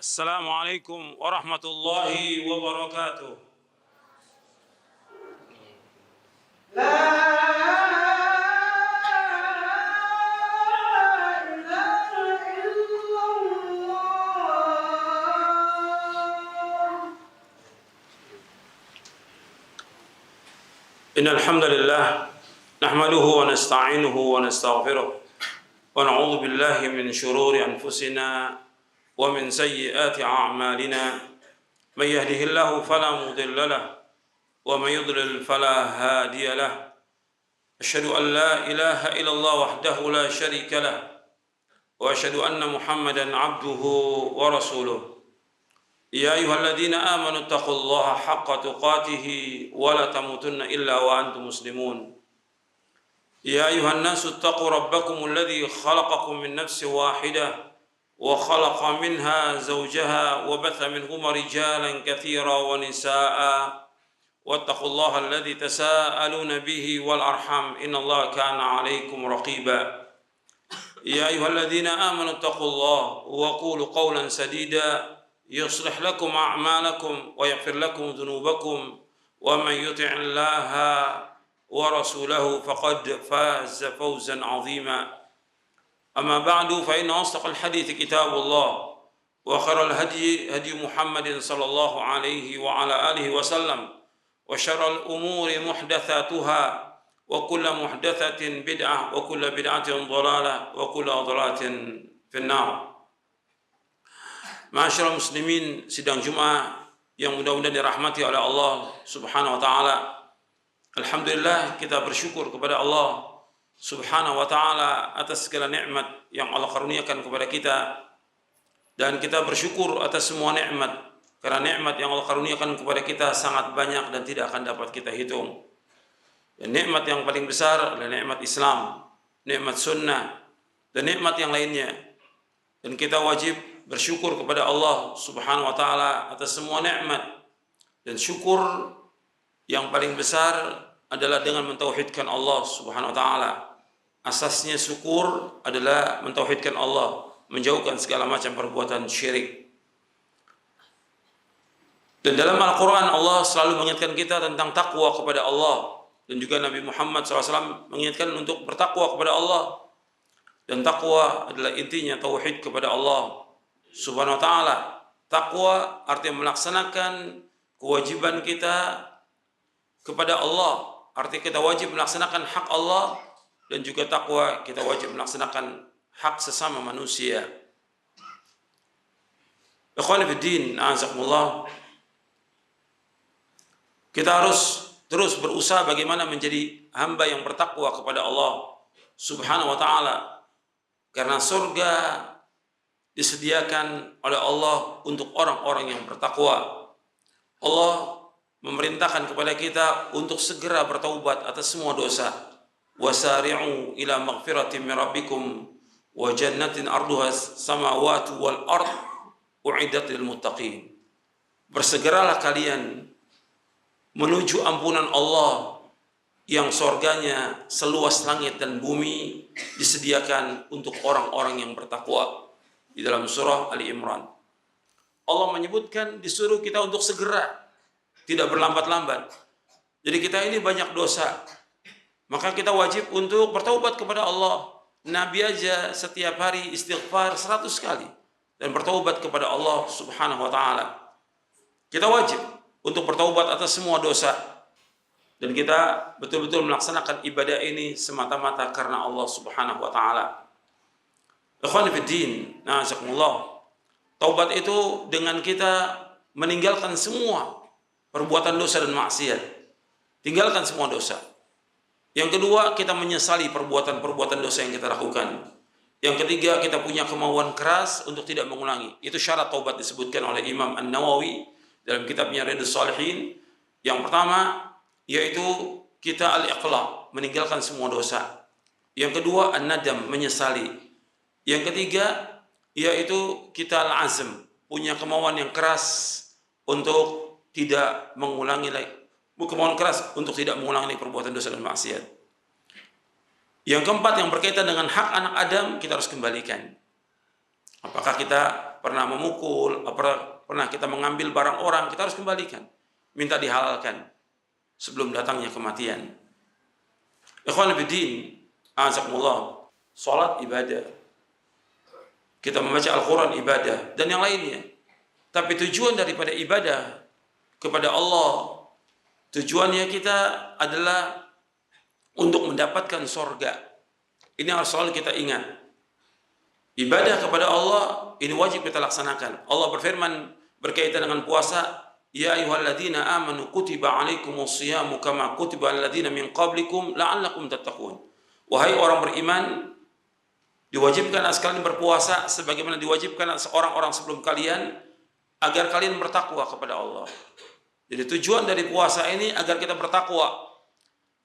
Assalamualaikum warahmatullahi wabarakatuh. Innal hamdalillah nahmaduhu wa nasta'inuhu wa nastaghfiruh wa na'udzu billahi min shururi anfusina wa min sayyiati a'malina may yahdihillahu fala mudilla lahu wa may yudlil fala hadiya lahu asyhadu an la ilaha illallah wahdahu la syarika lahu wa asyhadu anna Muhammadan 'abduhu wa rasuluh. Ya ayyuhalladzina amanu taqullaha haqqa tuqatih wa la tamutunna illa wa antum muslimun. Ya ayyuhan nasu taqu rabbakumul ladzi khalaqakum min nafsin wahidah wa khalaqa minha zawjaha wa batha minhuma rijalan katsiran wa nisaa'a wattaqullaha alladzi tasaaluna bihi wal arham innallaha kana 'alaikum raqiba. Ya ayyuhalladzina amanu taqullaha wa qulu qawlan sadida يصلح لكم أعمالكم ويغفر لكم ذنوبكم ومن يطع الله ورسوله فقد فاز فوزا عظيما. أما بعد فإن أصدق الحديث كتاب الله وخير الهدي هدي محمد صلى الله عليه وعلى آله وسلم وشر الأمور محدثاتها وكل محدثة بدعة وكل بدعة ضلالة وكل ضلالة في النار. Ma'asyiral muslimin sidang Jumat yang mudah-mudahan dirahmati oleh Allah Subhanahu wa taala. Alhamdulillah kita bersyukur kepada Allah Subhanahu wa taala atas segala nikmat yang Allah karuniakan kepada kita, dan kita bersyukur atas semua nikmat karena nikmat yang Allah karuniakan kepada kita sangat banyak dan tidak akan dapat kita hitung. Dan nikmat yang paling besar adalah nikmat Islam, nikmat sunnah, dan nikmat yang lainnya. Dan kita wajib bersyukur kepada Allah Subhanahu wa taala atas semua nikmat, dan syukur yang paling besar adalah dengan mentauhidkan Allah Subhanahu wa taala. Asasnya syukur adalah mentauhidkan Allah, menjauhkan segala macam perbuatan syirik. Dan dalam Al-Qur'an Allah selalu mengingatkan kita tentang takwa kepada Allah, dan juga Nabi Muhammad SAW mengingatkan untuk bertakwa kepada Allah. Dan takwa adalah intinya tauhid kepada Allah Subhanahu wa taala. Takwa artinya melaksanakan kewajiban kita kepada Allah. Artinya kita wajib melaksanakan hak Allah, dan juga takwa kita wajib melaksanakan hak sesama manusia. Ikhwan fillah, a'azakumullah. Kita harus terus berusaha bagaimana menjadi hamba yang bertakwa kepada Allah Subhanahu wa taala. Karena surga disediakan oleh Allah untuk orang-orang yang bertakwa. Allah memerintahkan kepada kita untuk segera bertaubat atas semua dosa. Wasari'u ila maghfiratin min rabbikum wa jannatin arduha samawati wal ard u'iddat lil muttaqin. Bersegeralah kalian menuju ampunan Allah yang surganya seluas langit dan bumi, disediakan untuk orang-orang yang bertakwa. Di dalam surah Ali Imran Allah menyebutkan disuruh kita untuk segera, tidak berlambat-lambat. Jadi kita ini banyak dosa, maka kita wajib untuk bertaubat kepada Allah. Nabi aja setiap hari istighfar 100 kali dan bertaubat kepada Allah Subhanahu wa taala. Kita wajib untuk bertaubat atas semua dosa, dan kita betul-betul melaksanakan ibadah ini semata-mata karena Allah Subhanahu wa taala. Ikhwan fillah, na'azakumullah. Taubat itu dengan kita meninggalkan semua perbuatan dosa dan maksiat. Tinggalkan semua dosa. Yang kedua, kita menyesali perbuatan-perbuatan dosa yang kita lakukan. Yang ketiga, kita punya kemauan keras untuk tidak mengulangi. Itu syarat taubat disebutkan oleh Imam An-Nawawi dalam kitabnya Riyadhus Shalihin. Yang pertama yaitu kita al-iqla', meninggalkan semua dosa. Yang kedua, an-nadam, menyesali. Yang ketiga yaitu kita al-azm, punya kemauan yang keras untuk tidak mengulangi lagi, kemauan keras untuk tidak mengulangi perbuatan dosa dan maksiat. Yang keempat yang berkaitan dengan hak anak Adam, kita harus kembalikan. Apakah kita pernah memukul, pernah kita mengambil barang orang, kita harus kembalikan. Minta dihalalkan sebelum datangnya kematian. Ikhwan fillah, azakumullah. Salat ibadah. Kita membaca Al-Quran ibadah dan yang lainnya. Tapi tujuan daripada ibadah kepada Allah, tujuannya kita adalah untuk mendapatkan sorga. Ini harus selalu kita ingat. Ibadah kepada Allah ini wajib kita laksanakan. Allah berfirman berkaitan dengan puasa, ya ayyuhalladzina amanu kutiba alaikumus-syiyamu kama kutiba alladzina min qablikum la'allakum tattaqun. Wahai orang beriman, diwajibkan sekalian berpuasa sebagaimana diwajibkan orang-orang sebelum kalian agar kalian bertakwa kepada Allah. Jadi tujuan dari puasa ini agar kita bertakwa.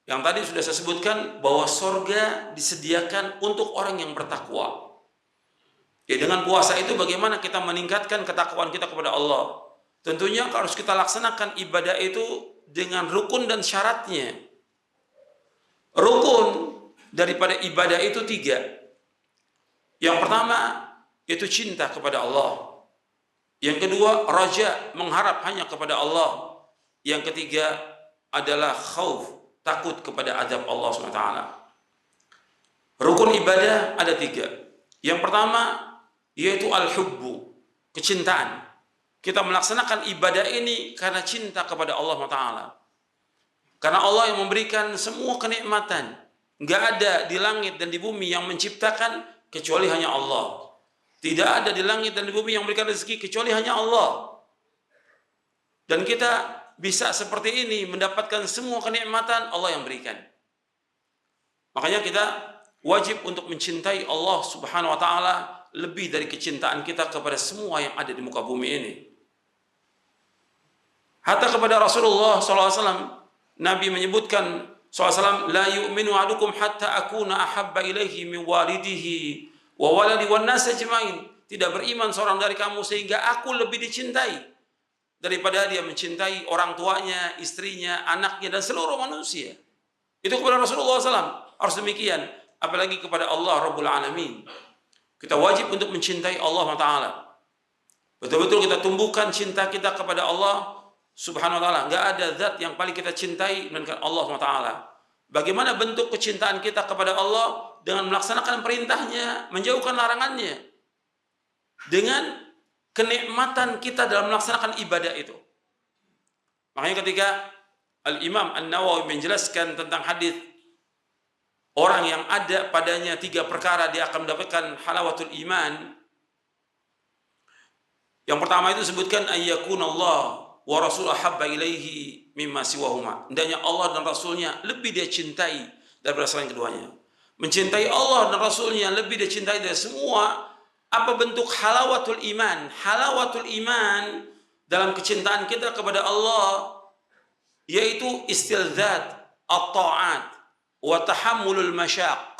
Yang tadi sudah saya sebutkan bahwa surga disediakan untuk orang yang bertakwa. Ya, dengan puasa itu bagaimana kita meningkatkan ketakwaan kita kepada Allah. Tentunya harus kita laksanakan ibadah itu dengan rukun dan syaratnya. Rukun daripada ibadah itu 3. Yang pertama itu cinta kepada Allah. Yang kedua raja, mengharap hanya kepada Allah. Yang ketiga adalah khauf, takut kepada azab Allah SWT. Rukun ibadah ada 3. Yang pertama yaitu al-hubbu, kecintaan. Kita melaksanakan ibadah ini karena cinta kepada Allah SWT. Karena Allah yang memberikan semua kenikmatan. Nggak ada di langit dan di bumi yang menciptakan kecuali hanya Allah. Tidak ada di langit dan di bumi yang memberikan rezeki kecuali hanya Allah. Dan kita bisa seperti ini mendapatkan semua kenikmatan Allah yang berikan. Makanya kita wajib untuk mencintai Allah Subhanahu wa taala lebih dari kecintaan kita kepada semua yang ada di muka bumi ini. Hatta kepada Rasulullah SAW, Nabi menyebutkan SAW, la yu'minu ahadukum hatta akuna ahabba ilaihi min walidihi wa waladi wan nas ajmain. Tidak beriman seorang dari kamu sehingga aku lebih dicintai daripada dia mencintai orang tuanya, istrinya, anaknya dan seluruh manusia. Itu kepada Rasulullah SAW. Harus demikian, apalagi kepada Allah Rabbul Alamin. Kita wajib untuk mencintai Allah Ta'ala. Betul-betul kita tumbuhkan cinta kita kepada Allah Subhanahu wa ta'ala. Enggak ada zat yang paling kita cintai melainkan Allah Ta'ala. Bagaimana bentuk kecintaan kita kepada Allah? Dengan melaksanakan perintahnya, menjauhkan larangannya. Dengan kenikmatan kita dalam melaksanakan ibadah itu. Makanya ketika Al-Imam An-Nawawi menjelaskan tentang hadis orang yang ada padanya 3 perkara dia akan mendapatkan halawatul iman. Yang pertama itu sebutkan ayyakunallah wa rasul ahabba ilaihi mimma siwahuma. Hendaknya Allah dan Rasulnya lebih dia cintai daripada selain keduanya. Mencintai Allah dan Rasulnya lebih dia cintai dari semua. Apa bentuk halawatul iman? Halawatul iman dalam kecintaan kita kepada Allah yaitu istilzat at-ta'at wa tahammulul masyaqq.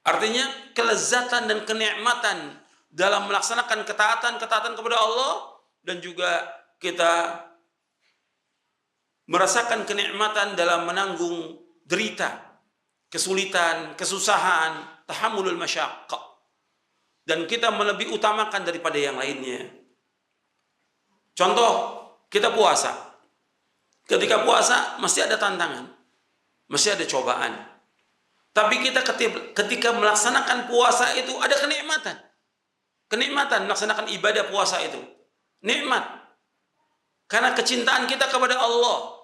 Artinya kelezatan dan kenikmatan dalam melaksanakan ketaatan kepada Allah dan juga kita merasakan kenikmatan dalam menanggung derita, kesulitan, kesusahan, tahammulul masyaqq. Dan kita lebih utamakan daripada yang lainnya. Contoh, kita puasa. Ketika puasa mesti ada tantangan, mesti ada cobaan. Tapi kita ketika melaksanakan puasa itu ada kenikmatan. Kenikmatan melaksanakan ibadah puasa itu. Nikmat. Karena kecintaan kita kepada Allah.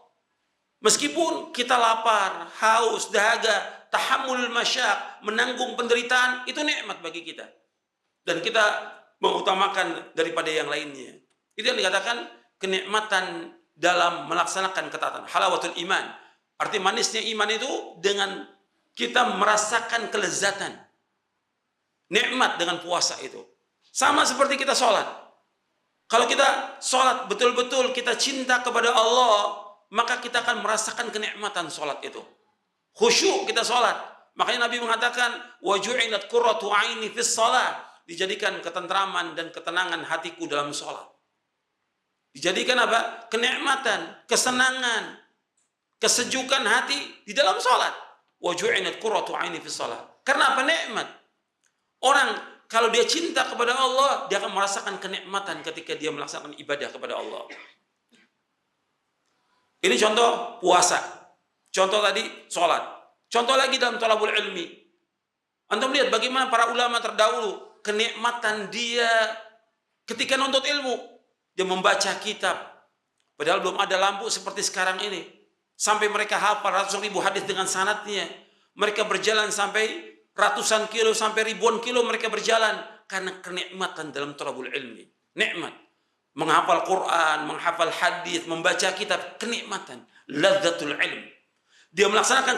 Meskipun kita lapar, haus, dahaga, tahammul masyaq, menanggung penderitaan, itu nikmat bagi kita. Dan kita mengutamakan daripada yang lainnya. Itu yang dikatakan kenikmatan dalam melaksanakan ketaatan. Halawatul iman. Arti manisnya iman itu dengan kita merasakan kelezatan. Nikmat dengan puasa itu. Sama seperti kita sholat. Kalau kita sholat betul-betul kita cinta kepada Allah, maka kita akan merasakan kenikmatan sholat itu. Khusyuk kita sholat. Makanya Nabi mengatakan, wa ju'ilat qurratu aini fis shalah. Dijadikan ketentraman dan ketenangan hatiku dalam sholat. Dijadikan apa? Kenikmatan, kesenangan, kesejukan hati di dalam sholat. Wa ju'inat qurratu aini fi shalah. Karena apa? Nikmat. Orang Kalau dia cinta kepada Allah, dia akan merasakan kenikmatan ketika dia melaksanakan ibadah kepada Allah. Ini contoh puasa. Contoh tadi sholat. Contoh lagi dalam thalabul ilmi. Antum lihat bagaimana para ulama terdahulu, kenikmatan dia ketika nuntut ilmu. Dia membaca kitab. Padahal belum ada lampu seperti sekarang ini. Sampai mereka hafal ratusan ribu hadis dengan sanadnya. Mereka berjalan sampai ratusan kilo sampai ribuan kilo mereka berjalan karena kenikmatan dalam thalabul ilmi. Nikmat. Menghafal Quran, menghafal hadis, membaca kitab, kenikmatan, lazzatul ilm. Dia melaksanakan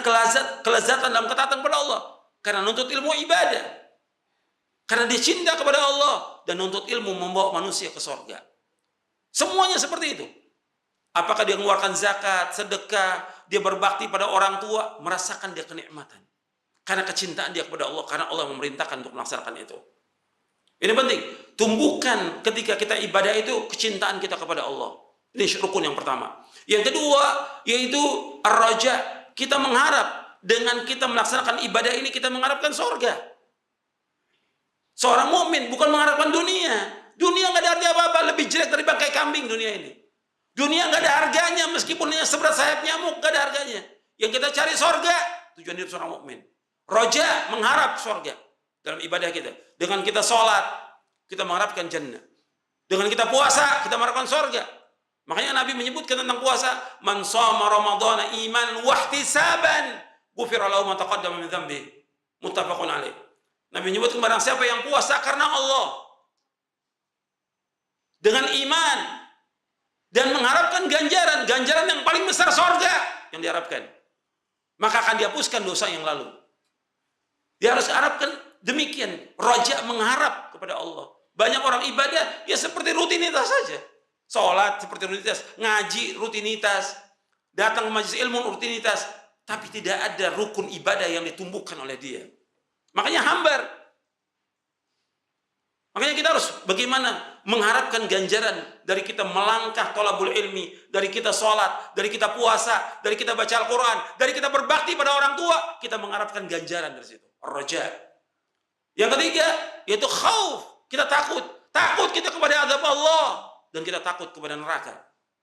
kelezatan dalam ketaatan kepada Allah karena nuntut ilmu ibadah. Karena dia cinta kepada Allah dan nuntut ilmu membawa manusia ke surga. Semuanya seperti itu. Apakah dia mengeluarkan zakat, sedekah, dia berbakti pada orang tua, merasakan dia kenikmatan. Karena kecintaan dia kepada Allah, karena Allah memerintahkan untuk melaksanakan itu. Ini penting. Tumbuhkan ketika kita ibadah itu kecintaan kita kepada Allah. Ini rukun yang pertama. Yang kedua yaitu ar-raja. Kita mengharap dengan kita melaksanakan ibadah ini kita mengharapkan surga. Seorang mukmin bukan mengharapkan dunia. Dunia nggak ada arti apa-apa, lebih jelek dari bangkai kambing dunia ini. Dunia nggak ada harganya meskipun hanya seberat sayap nyamuk, nggak ada harganya. Yang kita cari surga, tujuan hidup seorang mukmin. Raja mengharap surga dalam ibadah kita. Dengan kita sholat, kita mengharapkan jannah. Dengan kita puasa, kita mengharapkan surga. Makanya Nabi menyebutkan tentang puasa, man shoma ramadhana imanan wa ihtisaban, ghufira lahu ma taqaddama min dzambi. Muttafaqun alaih. Nabi menyebutkan barang siapa yang puasa karena Allah dengan iman dan mengharapkan ganjaran yang paling besar surga yang diharapkan, maka akan dihapuskan dosa yang lalu. Dia harus harapkan demikian. Raja mengharap kepada Allah. Banyak orang ibadah ya seperti rutinitas saja. Sholat seperti rutinitas, ngaji rutinitas, datang ke majelis ilmu rutinitas, tapi tidak ada rukun ibadah yang ditumbuhkan oleh dia. Makanya hambar. Makanya kita harus bagaimana mengharapkan ganjaran dari kita melangkah thalabul ilmi, dari kita sholat, dari kita puasa, dari kita baca Al-Quran, dari kita berbakti pada orang tua, kita mengharapkan ganjaran dari situ. Ar-raja. Yang ketiga yaitu khauf. Kita takut kita kepada azab Allah dan kita takut kepada neraka.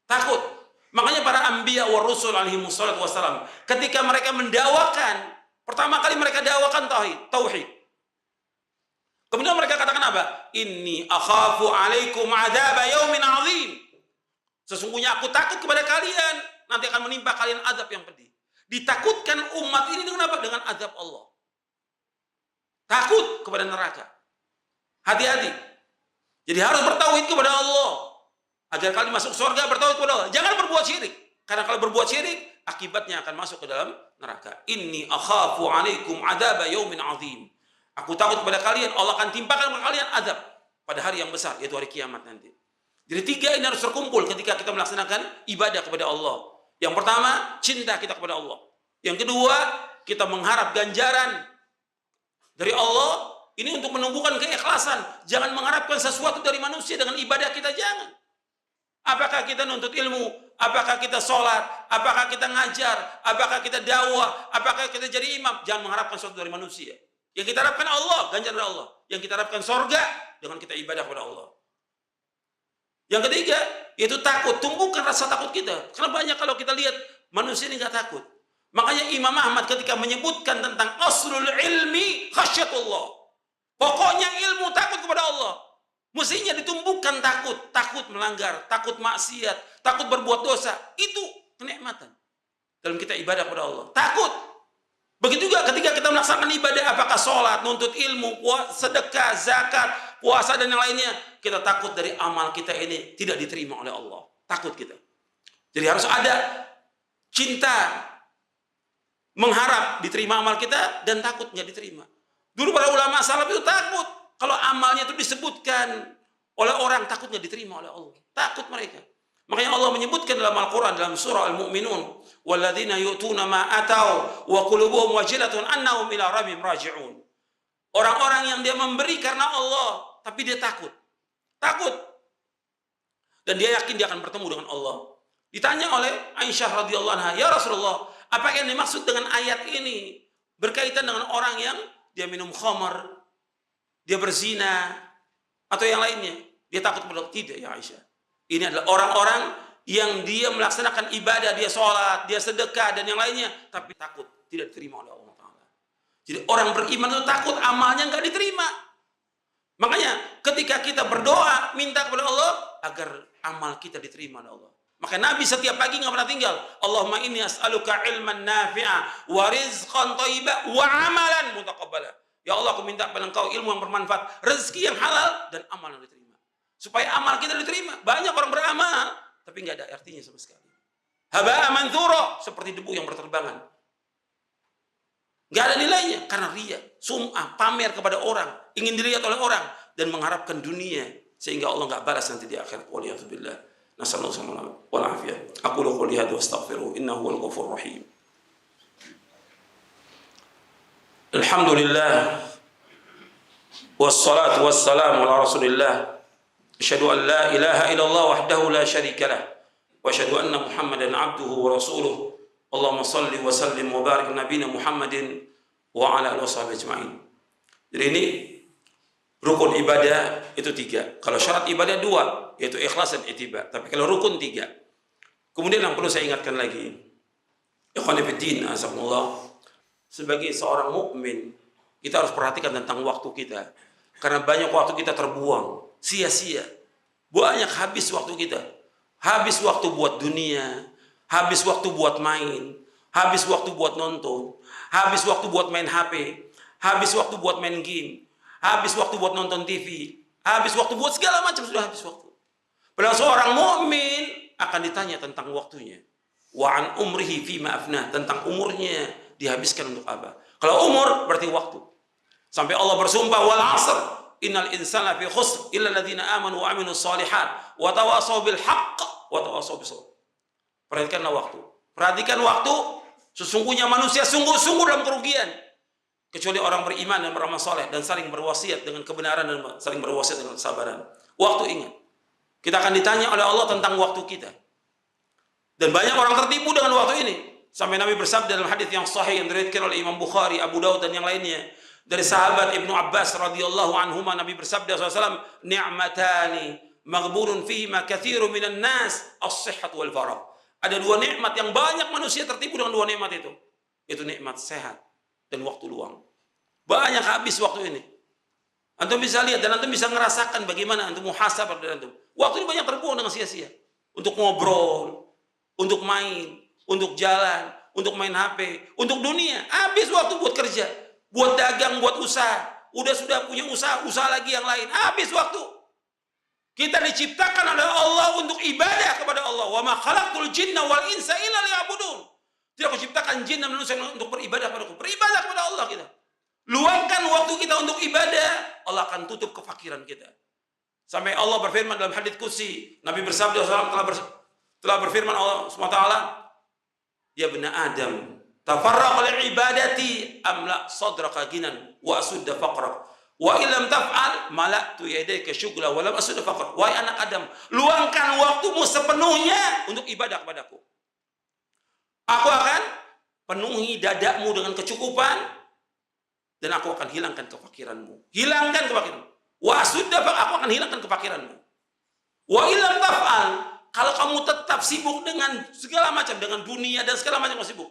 Takut. Makanya para anbiya wa rusul alaihi wassalatu wassalam ketika mereka mendakwakan, pertama kali mereka dakwakan tauhid. Kemudian mereka katakan apa? Inni akhafu alaikum adzab yaumin azim. Sesungguhnya aku takut kepada kalian, nanti akan menimpa kalian azab yang pedih. Ditakutkan umat ini dengan apa? Dengan azab Allah. Takut kepada neraka. Hati-hati. Jadi harus bertauhid kepada Allah. Agar kalian masuk surga bertauhid kepada Allah. Jangan berbuat syirik. Karena kalau berbuat syirik, akibatnya akan masuk ke dalam neraka. Inni akhafu alaikum adzab yaumin azim. Aku takut kepada kalian, Allah akan timpakan kepada kalian azab pada hari yang besar, yaitu hari kiamat nanti. Jadi tiga ini harus terkumpul ketika kita melaksanakan ibadah kepada Allah. Yang pertama, cinta kita kepada Allah. Yang kedua, kita mengharap ganjaran dari Allah. Ini untuk menumbuhkan keikhlasan. Jangan mengharapkan sesuatu dari manusia dengan ibadah kita, jangan. Apakah kita nuntut ilmu? Apakah kita sholat? Apakah kita ngajar? Apakah kita dakwah? Apakah kita jadi imam? Jangan mengharapkan sesuatu dari manusia. Yang kita harapkan Allah, ganjaran dari Allah. Yang kita harapkan surga dengan kita ibadah kepada Allah. Yang ketiga, yaitu takut. Tumbuhkan rasa takut kita. Karena banyak kalau kita lihat manusia ini nggak takut. Makanya Imam Ahmad ketika menyebutkan tentang aslul ilmi khasyatullah. Pokoknya ilmu takut kepada Allah. Mestinya ditumbuhkan takut melanggar, takut maksiat, takut berbuat dosa. Itu kenikmatan dalam kita ibadah kepada Allah. Takut. Begitu juga ketika kita melaksanakan ibadah, apakah sholat, nuntut ilmu, sedekah, zakat, puasa dan yang lainnya, kita takut dari amal kita ini tidak diterima oleh Allah. Takut kita. Jadi harus ada cinta, mengharap diterima amal kita dan takut nggak diterima. Dulu para ulama salaf itu takut kalau amalnya itu disebutkan oleh orang, takut nggak diterima oleh Allah. Takut mereka. Makanya Allah menyebutkan dalam Al-Quran dalam surah Al-Mu'minun, walladzina yu'tuna ma atau wa qulubuhum wajilatun annahum ila rabbihim raji'un. Orang-orang yang dia memberi karena Allah, tapi dia takut. Takut. Dan dia yakin dia akan bertemu dengan Allah. Ditanya oleh Aisyah radhiyallahu anha, "Ya Rasulullah, apa yang dimaksud dengan ayat ini berkaitan dengan orang yang dia minum khamar, dia berzina, atau yang lainnya. Dia takut kepada Allah. Tidak ya Aisyah. Ini adalah orang-orang yang dia melaksanakan ibadah, dia sholat, dia sedekah, dan yang lainnya, tapi takut tidak diterima oleh Allah Ta'ala. Jadi orang beriman itu takut amalnya nggak diterima. Makanya ketika kita berdoa, minta kepada Allah agar amal kita diterima oleh Allah. Maka Nabi setiap pagi nggak pernah tinggal. Allahumma inni as'aluka ilman nafi'a wa rizqan thayyiba wa amalan mutaqabbala. Ya Allah, aku minta kepada Engkau ilmu yang bermanfaat, rezeki yang halal, dan amal yang diterima. Supaya amal kita diterima. Banyak orang beramal, tapi nggak ada artinya sama sekali. Haba'a manthura, seperti debu yang berterbangan. Nggak ada nilainya, karena riya, sum'ah, pamer kepada orang, ingin dilihat oleh orang, dan mengharapkan dunia, sehingga Allah nggak balas nanti di akhirat. Waliyadzubillah. Nasallallahu wal afiyah. Aku qouli hadza wa astaghfiruh, innahu huwal ghafurur rahim. Alhamdulillah wassalatu wassalamu ala Rasulillah. Asyhadu an la ilaha illallah wahdahu la syarika lah wa asyhadu anna Muhammadan abduhu wa rasuluh. Allahumma shalli wa sallim wa barik nabiyina Muhammadin wa ala alihi washabihi ajmain. Jadi ini rukun ibadah itu 3. Kalau syarat ibadah 2, yaitu ikhlas dan ittiba. Tapi kalau rukun 3. Kemudian yang perlu saya ingatkan lagi, ikhwan fillah, azakumullah, sebagai seorang mukmin, kita harus perhatikan tentang waktu kita. Karena banyak waktu kita terbuang, sia-sia. Banyak habis waktu kita. Habis waktu buat dunia, habis waktu buat main, habis waktu buat nonton, habis waktu buat main HP, habis waktu buat main game, habis waktu buat nonton TV, habis waktu buat segala macam, sudah habis waktu. Padahal seorang mukmin akan ditanya tentang waktunya. Wa an umrihi fima afnah, tentang umurnya dihabiskan untuk apa? Kalau umur berarti waktu. Sampai Allah bersumpah, wal 'asr innal insana fi khusr illa alladziina aamanu wa 'amilus shalihat wa tawashaw bil haqq wa tawashaw bis sabr. Perhatikanlah waktu. Perhatikan waktu, sesungguhnya manusia sungguh-sungguh dalam kerugian kecuali orang beriman dan beramal saleh dan saling berwasiat dengan kebenaran dan saling berwasiat dengan kesabaran. Waktu, ingat. Kita akan ditanya oleh Allah tentang waktu kita. Dan banyak orang tertipu dengan waktu ini. Sampai Nabi bersabda dalam hadis yang sahih yang diriwayatkan oleh Imam Bukhari, Abu Daud dan yang lainnya, dari sahabat Ibnu Abbas radhiyallahu anhuma, Nabi bersabda SAW, ni'matani maghburun fihima katsirun minan nas, as-sihhat wal faragh. Ada 2 nikmat yang banyak manusia tertipu dengan 2 nikmat itu. Itu nikmat sehat dan waktu luang. Banyak habis waktu ini. Antum bisa lihat dan antum bisa ngerasakan bagaimana antum muhasabah dari antum. Waktu ini banyak terbuang dengan sia-sia. Untuk ngobrol, untuk main, untuk jalan, untuk main HP, untuk dunia. Habis waktu buat kerja, buat dagang, buat usaha. Sudah punya usaha lagi yang lain. Habis waktu. Kita diciptakan oleh Allah untuk ibadah kepada Allah. Wa ma khalaqtul jinna wal insa illa liya'budun. Tidak aku ciptakan jin dan manusia untuk beribadah kepadaku. Beribadah kepada Allah kita. Luangkan waktu kita untuk ibadah, Allah akan tutup kefakiran kita. Sampai Allah berfirman dalam hadits qudsi, Nabi bersabda telah berfirman Allah SWT, ya bani Adam, tafarraq li ibadati amla sadraka ginan wa asudda faqrak wa illam taf'al mala'tu yadayka syughla wa lam asudda faqrak. Wahai anak Adam, luangkan waktumu sepenuhnya untuk ibadah kepadaku. Aku akan penuhi dadamu dengan kecukupan dan aku akan hilangkan kefakiranmu. Hilangkan kefakiranmu. Wa asudda faqrak, aku akan hilangkan kefakiranmu. Wa illam taf'al, kalau kamu tetap sibuk dengan segala macam, dengan dunia dan segala macam sibuk,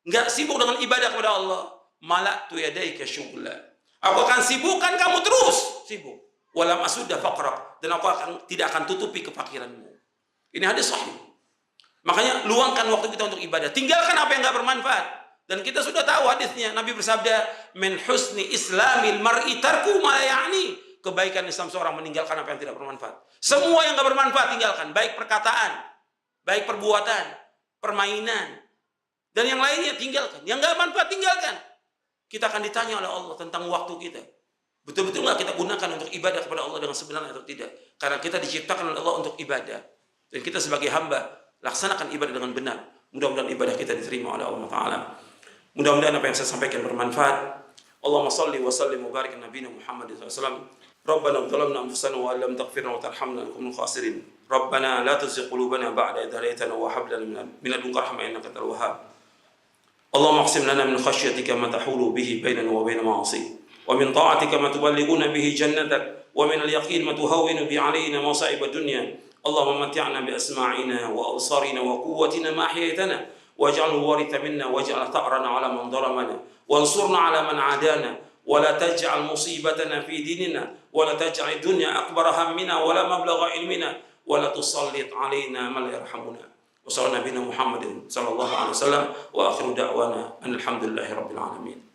nggak sibuk dengan ibadah kepada Allah, mala'tu yadayka syughla, aku akan sibukkan kamu terus sibuk. Walam asudda faqrak, dan aku tidak akan tutupi kefakiranmu. Ini hadis sahih. Makanya luangkan waktu kita untuk ibadah. Tinggalkan apa yang nggak bermanfaat. Dan kita sudah tahu hadisnya. Nabi bersabda, min husni islamil mar'i tarku ma la ya'ni. Kebaikan Islam seorang meninggalkan apa yang tidak bermanfaat. Semua yang nggak bermanfaat tinggalkan, baik perkataan, baik perbuatan, permainan, dan yang lainnya tinggalkan. Yang nggak bermanfaat tinggalkan. Kita akan ditanya oleh Allah tentang waktu kita. Betul-betul nggak kita gunakan untuk ibadah kepada Allah dengan sebenarnya atau tidak? Karena kita diciptakan oleh Allah untuk ibadah. Dan kita sebagai hamba laksanakan ibadah dengan benar. Mudah-mudahan ibadah kita diterima oleh Allah Taala. Mudah-mudahan apa yang saya sampaikan bermanfaat. Allahumma salli wa sallim wa barik ala nabiyina Muhammad sallallahu alaihi wasallam. Rabbana zalamna anfusana wa lam taghfir wa tarhamna lanakunanna minal khasirin. Rabbana la tuzigh qulubana ba'da idh hadaytana wa hab lana min ladunka rahmatan innaka antal wahhab. Allahumma aqsim lana min khashyatika ma tahulu bihi bainana wa bain ma'asik. ومن طاعتك ما تبلغون به جنتك ومن اليقين ما تهون به علينا مصائب الدنيا اللهم متعنا بأسماعنا وأبصارنا وقوتنا ما أحييتنا واجعله وارث منا واجعل ثأرنا على من ظلمنا وانصرنا على من عادانا ولا تجعل مصيبتنا في ديننا ولا تجعل الدنيا أكبر همنا ولا مبلغ علمنا ولا تسلط علينا من لا يرحمنا وصلى نبينا محمد صلى الله عليه وسلم وآخر دعوانا أن الحمد لله رب العالمين.